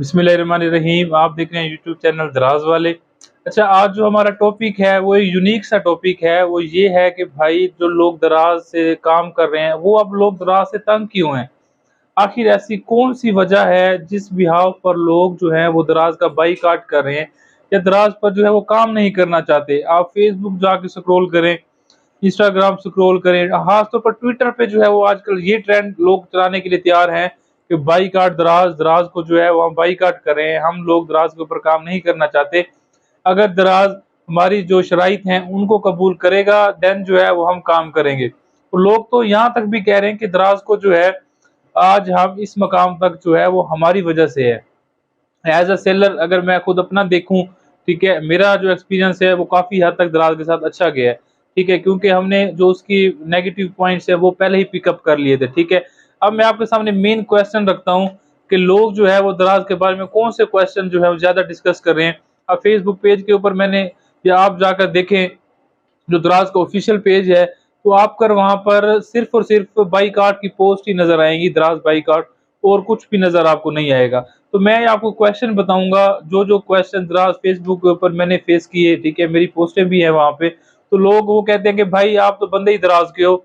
बिस्मिल्लाहिर्रहमानिर्रहीम। आप देख रहे हैं यूट्यूब चैनल दराज वाले। अच्छा, आज जो हमारा टॉपिक है वो एक यूनिक सा टॉपिक है। वो ये है कि भाई जो लोग दराज से काम कर रहे हैं वो अब लोग दराज से तंग क्यों हैं? आखिर ऐसी कौन सी वजह है जिस बिहाव पर लोग जो है वो दराज का बाईकाट कर रहे हैं या दराज पर जो है वो काम नहीं करना चाहते? आप फेसबुक जाके स्क्रॉल करें, इंस्टाग्राम स्क्रॉल करें, खासतौर पर ट्विटर पे जो है वो आजकल ये ट्रेंड लोग चलाने के लिए तैयार हैं कि बाईकाट दराज, दराज को जो है वो हम बाईकाट कर रहे हैं, हम लोग दराज के ऊपर काम नहीं करना चाहते। अगर दराज हमारी जो शराइत हैं उनको कबूल करेगा देन जो है वो हम काम करेंगे। तो लोग तो यहाँ तक भी कह रहे हैं कि दराज को जो है आज हम इस मकाम तक जो है वो हमारी वजह से है। एज़ अ सेलर अगर मैं खुद अपना देखूँ, ठीक है, मेरा जो एक्सपीरियंस है वो काफ़ी हद तक दराज के साथ अच्छा गया है, ठीक है, क्योंकि हमने जो उसकी नेगेटिव पॉइंट्स है वो पहले ही पिकअप कर लिए थे, ठीक है। अब मैं आपके सामने मेन क्वेश्चन रखता हूँ कि लोग जो है वो दराज के बारे में कौन से क्वेश्चन जो है वो ज़्यादा डिस्कस कर रहे हैं। अब फेसबुक पेज के ऊपर मैंने, या आप जाकर देखें जो दराज का ऑफिशियल पेज है, तो आपकर वहाँ पर सिर्फ़ और सिर्फ़ बाईकाट की पोस्ट ही नज़र आएँगी, दराज बाईकाट, और कुछ भी नज़र आपको नहीं आएगा। तो मैं आपको क्वेश्चन बताऊँगा, जो क्वेश्चन दराज फेसबुक के ऊपर मैंने फेस किए, ठीक है, मेरी पोस्टें भी हैं वहाँ पे। तो लोग वो कहते हैं कि भाई आप तो बंदे ही दराज के हो।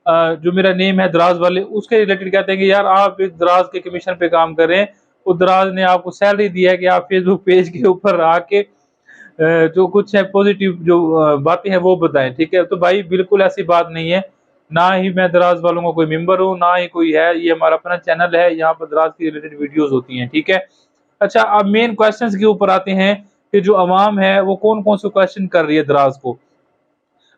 जो मेरा नेम है दराज वाले, उसके रिलेटेड कहते हैं कि यार आप इस दराज के कमीशन पे काम कर रहे हैं, वो दराज ने आपको सैलरी दी है कि आप फेसबुक पेज के ऊपर आके जो कुछ है पॉजिटिव जो बातें हैं वो बताएँ, ठीक है? तो भाई बिल्कुल ऐसी बात नहीं है। ना ही मैं दराज वालों का कोई मेंबर हूँ, ना ही कोई है, ये हमारा अपना चैनल है, यहाँ पर दराज की रिलेटेड वीडियोज़ होती हैं, ठीक है? अच्छा, अब मेन क्वेश्चन्स के ऊपर आते हैं कि जो अवाम है वो कौन-कौन से क्वेश्चन कर रही है दराज को।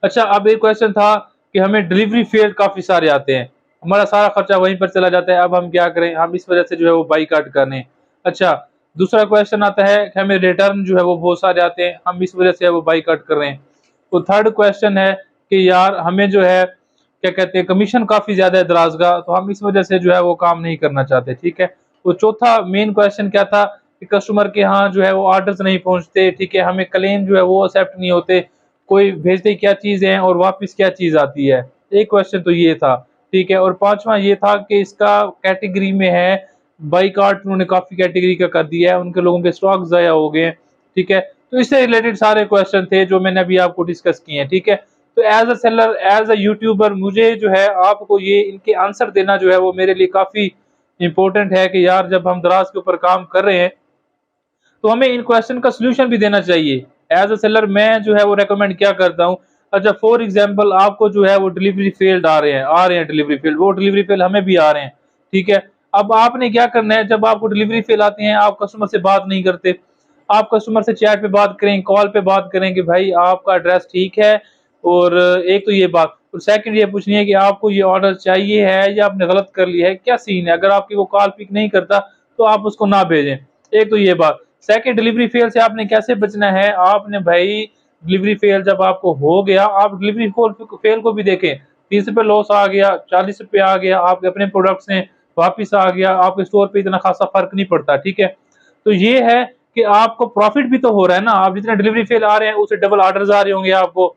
अच्छा, अब एक क्वेश्चन था कि हमें डिलीवरी फेयर काफ़ी सारे आते हैं, हमारा सारा खर्चा वहीं पर चला जाता है, अब हम क्या करें? हम इस वजह से जो है वो बाईकाट कर रहे हैं। अच्छा, दूसरा क्वेश्चन आता है कि हमें रिटर्न जो है वो बहुत सारे आते हैं, हम इस वजह से वो बाईकाट कर रहे हैं। तो थर्ड क्वेश्चन है कि यार हमें जो है क्या कहते हैं, कमीशन काफ़ी ज़्यादा है दराज का, तो हम इस वजह से जो है वो काम नहीं करना चाहते, ठीक है। तो चौथा मेन क्वेश्चन क्या था कि कस्टमर के यहाँ जो है वो ऑर्डर्स नहीं पहुँचते, ठीक है, हमें क्लेम जो है वो एक्सेप्ट नहीं होते, कोई भेजते क्या चीज़ है और वापस क्या चीज़ आती है। एक क्वेश्चन तो ये था, ठीक है, और पाँचवाँ ये था कि इसका कैटेगरी में है बाइकआउट, उन्होंने काफ़ी कैटेगरी का कर दिया है, उनके लोगों के स्टॉक ज़ाया हो गए हैं, ठीक है। तो इससे रिलेटेड सारे क्वेश्चन थे जो मैंने अभी आपको डिस्कस किए हैं, ठीक है। तो as a seller, as a YouTuber मुझे जो है आपको ये इनके आंसर देना जो है वो मेरे लिए काफ़ी इम्पोर्टेंट है कि यार जब हम दराज़ के ऊपर काम कर रहे हैं तो हमें इन क्वेश्चन का सॉल्यूशन भी देना चाहिए। एज़ अ सेलर मैं जो है वो रिकमेंड क्या करता हूँ, अच्छा फॉर एग्ज़ाम्पल आपको जो है वो डिलीवरी फेल्ड आ रहे हैं डिलीवरी फेल्ड, वो डिलीवरी फेल हमें भी आ रहे हैं, ठीक है। अब आपने क्या करना है, जब आपको डिलीवरी फेल आते हैं, आप कस्टमर से बात नहीं करते। आप कस्टमर से चैट पे बात करें, कॉल पे बात करें कि भाई आपका एड्रेस ठीक है, और एक तो ये बात, और सेकंड ये पूछनी है कि आपको ये ऑर्डर चाहिए है या आपने गलत कर लिया है, क्या सीन है? अगर आपकी वो कॉल पिक नहीं करता तो आप उसको ना भेजें। एक तो ये बात। सेकंड, डिलीवरी फेल से आपने कैसे बचना है? आपने भाई डिलीवरी फेल जब आपको हो गया, आप डिलीवरी फोल फेल को भी देखें। ₹30 लॉस आ गया, ₹40 आ गया, आपके अपने प्रोडक्ट्स हैं, वापिस आ गया, आपके स्टोर पे इतना खासा फ़र्क नहीं पड़ता, ठीक है? तो ये है कि आपको प्रॉफ़िट भी तो हो रहा है ना, आप जितने डिलीवरी फेल आ रहे हैं, उससे डबल ऑर्डर्स आ रहे होंगे आपको,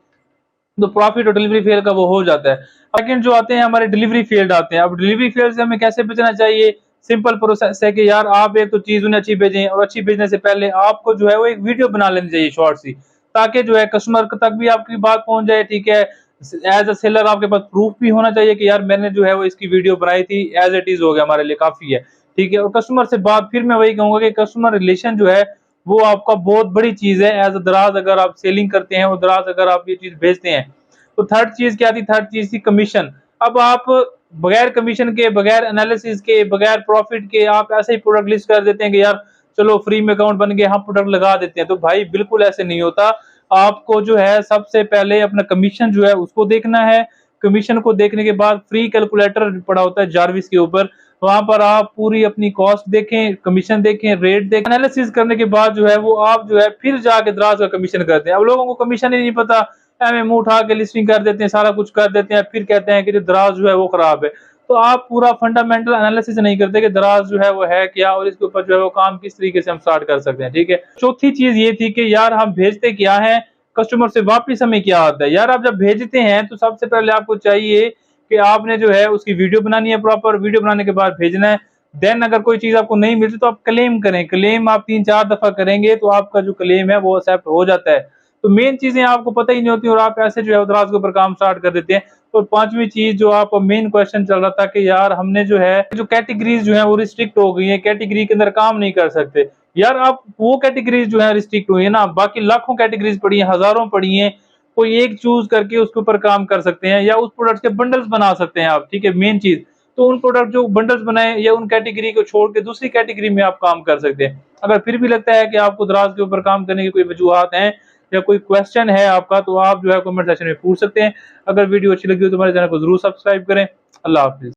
तो प्रॉफिट और डिलीवरी फेल का वो हो जाता है। सेकंड जो आते हैं हमारे डिलीवरी फेल्ड आते हैं। अब डिलीवरी फेल से हमें कैसे बचना चाहिए? सिंपल प्रोसेस है कि यार आप एक तो चीज़ उन्हें अच्छी भेजें, और अच्छी भेजने से पहले आपको जो है वो एक वीडियो बना लेनी चाहिए शॉर्ट सी, ताकि जो है कस्टमर तक भी आपकी बात पहुँच जाए, ठीक है। एज़ अ सेलर आपके पास प्रूफ भी होना चाहिए कि यार मैंने जो है वो इसकी वीडियो बनाई थी, एज़ इट इज़ हो गया हमारे लिए काफ़ी है, ठीक है। और कस्टमर से बात, फिर मैं वही कहूँगा कि कस्टमर रिलेशन जो है वो आपका बहुत बड़ी चीज़ है। एज़ अ दराज़ अगर आप सेलिंग करते हैं और दराज़ अगर आप ये चीज़ भेजते हैं, तो थर्ड चीज़ क्या थी? थर्ड चीज़ थी कमीशन। अब आप बगैर कमीशन के, बगैर एनालिसिस के, बगैर प्रॉफिट के आप ऐसे ही प्रोडक्ट लिस्ट कर देते हैं कि यार चलो फ्री में अकाउंट बन गया, हम प्रोडक्ट लगा देते हैं। तो भाई बिल्कुल ऐसे नहीं होता। आपको जो है सबसे पहले अपना कमीशन जो है उसको देखना है। कमीशन को देखने के बाद फ्री कैलकुलेटर पड़ा होता है जार्विस के ऊपर, वहाँ पर आप पूरी अपनी कॉस्ट देखें, कमीशन देखें, रेट देखें। एनालिसिस करने के बाद जो है वो आप जो है फिर जाके दराज़ का कमीशन करते हैं। अब लोगों को कमीशन ही नहीं पता, ऐवें मुँह उठा के लिस्टिंग कर देते हैं, सारा कुछ कर देते हैं, फिर कहते हैं कि जो दराज़ जो है वो खराब है। तो आप पूरा फंडामेंटल एनालिसिस नहीं करते कि दराज़ जो है वो है क्या, और इसके ऊपर जो है वो काम किस तरीके से हम स्टार्ट कर सकते हैं, ठीक है। चौथी चीज़ ये थी कि यार हम भेजते क्या हैं, कस्टमर से वापस हमें क्या आता है। यार आप जब भेजते हैं तो सबसे पहले आपको चाहिए कि आपने जो है उसकी वीडियो बनानी है, प्रॉपर वीडियो बनाने के बाद भेजना है। देन अगर कोई चीज आपको नहीं मिलती तो आप क्लेम करें, क्लेम आप 3-4 दफा करेंगे तो आपका जो क्लेम है वो एक्सेप्ट हो जाता है। तो मेन चीजें आपको पता ही नहीं होती और आप ऐसे जो है दराज के ऊपर काम स्टार्ट कर देते हैं। और पांचवी चीज जो आपका मेन क्वेश्चन चल रहा था कि यार हमने जो है जो कैटेगरीज जो है वो रिस्ट्रिक्ट हो गई है, कैटेगरी के अंदर काम नहीं कर सकते। यार आप वो कैटेगरीज जो है रिस्ट्रिक्ट हुई है ना, बाकी लाखों कैटेगरीज पड़ी है, हजारों पड़ी है, कोई एक चूज करके उसके ऊपर काम कर सकते हैं या उस प्रोडक्ट के बंडल्स बना सकते हैं आप, ठीक है मेन चीज। तो उन प्रोडक्ट जो बंडल्स बनाए या उन कैटेगरी को छोड़ के दूसरी कैटेगरी में आप काम कर सकते हैं। अगर फिर भी लगता है कि आपको दराज के ऊपर काम करने की कोई वजूहत हैं या कोई क्वेश्चन है आपका, तो आप जो है कमेंट सेक्शन में पूछ सकते हैं। अगर वीडियो अच्छी लगी हो तो हमारे चैनल को जरूर सब्सक्राइब करें। अल्लाह हाफिज।